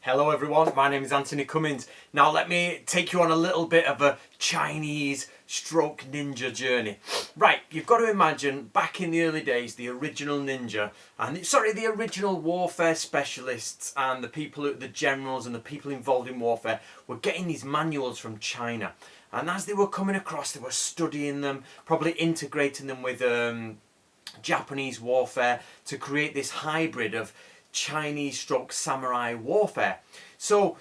Hello everyone, my name is Anthony Cummins. Now let me take you on a little bit of a Chinese stroke ninja journey. Right, you've got to imagine back in the early days, the original ninja, the original warfare specialists and the generals and the people involved in warfare were getting these manuals from China. And as they were coming across, they were studying them, probably integrating them with Japanese warfare to create this hybrid of Chinese stroke samurai warfare. So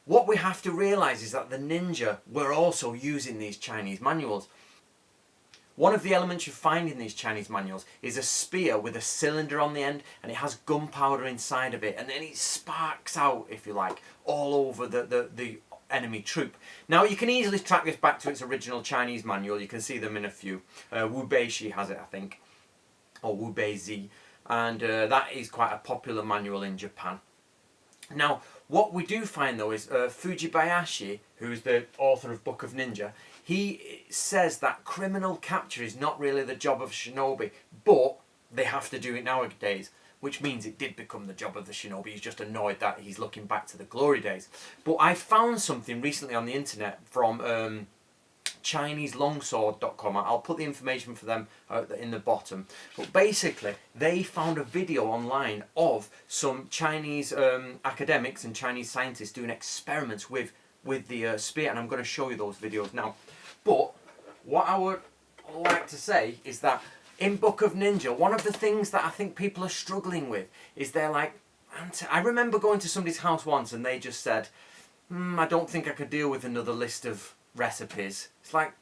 what we have to realise is that the ninja were also using these Chinese manuals. One of the elements you find in these Chinese manuals is a spear with a cylinder on the end, and it has gunpowder inside of it, and then it sparks out, if you like, all over the enemy troop. Now you can easily track this back to its original Chinese manual. You can see them in a few. Wu Beishi has it, I think, or Wu Beizi. And that is quite a popular manual in Japan. Now, what we do find though is Fujibayashi, who's the author of Book of Ninja, he says that criminal capture is not really the job of shinobi, but they have to do it nowadays, which means it did become the job of the shinobi. He's just annoyed that he's looking back to the glory days. But I found something recently on the internet from ChineseLongsword.com. I'll put the information for them in the bottom. But basically, they found a video online of some Chinese academics and Chinese scientists doing experiments with the spear, and I'm going to show you those videos now. But what I would like to say is that in Book of Ninja, one of the things that I think people are struggling with is they're like, I remember going to somebody's house once and they just said, I don't think I could deal with another list of recipes. It's like,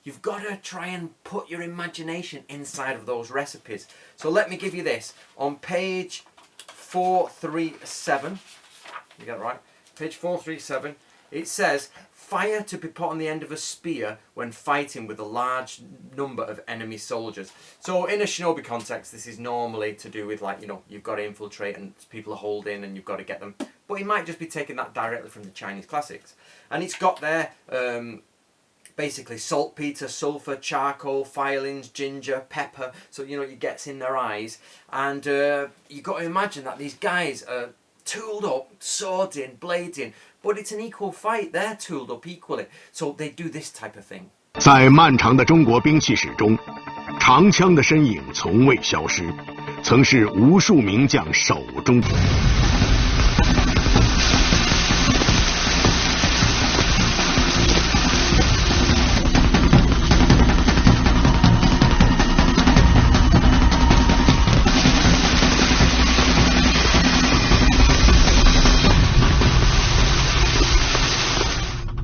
you've got to try and put your imagination inside of those recipes. So let me give you this. On page 437, you got it right, page 437, it says, fire to be put on the end of a spear when fighting with a large number of enemy soldiers. So in a shinobi context, this is normally to do with, like, you know, you've got to infiltrate and people are holding and you've got to get them. But he might just be taking that directly from the Chinese classics. And it's got there basically saltpeter, sulphur, charcoal, filings, ginger, pepper. So, you know, it gets in their eyes. And you've got to imagine that these guys are tooled up, swords in, blades in. But it's an equal fight. They're tooled up equally. So they do this type of thing. 在漫长的中国兵器史中，长枪的身影从未消失，曾是无数名将手中。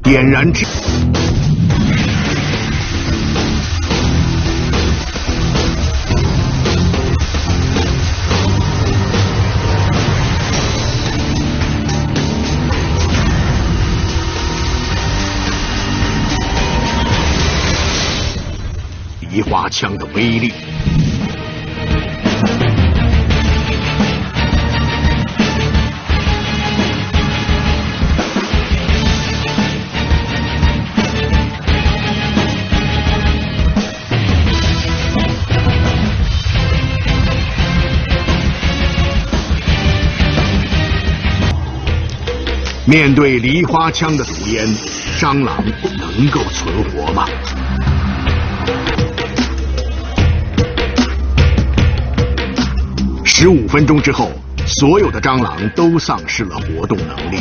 点燃之。梨花枪的威力。面对梨花枪的毒烟，蟑螂能够存活吗？15分钟之后，所有的蟑螂都丧失了活动能力。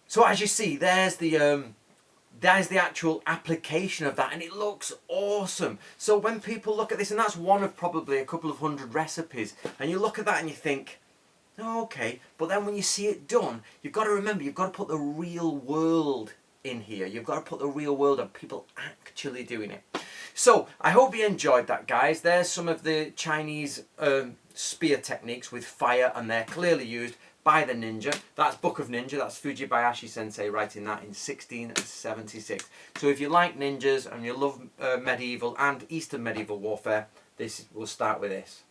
So as you see, there's the actual application of that, and it looks awesome. So when people look at this, and that's one of probably a couple of hundred recipes, and you look at that and you think, oh, okay, but then when you see it done, you've got to remember, you've got to put the real world in here. You've got to put the real world of people actually doing it. So I hope you enjoyed that, guys. There's some of the Chinese spear techniques with fire, and they're clearly used by the ninja. That's Book of Ninja. That's Fujibayashi sensei writing that in 1676. So if you like ninjas and you love medieval and Eastern medieval warfare, this will start with this.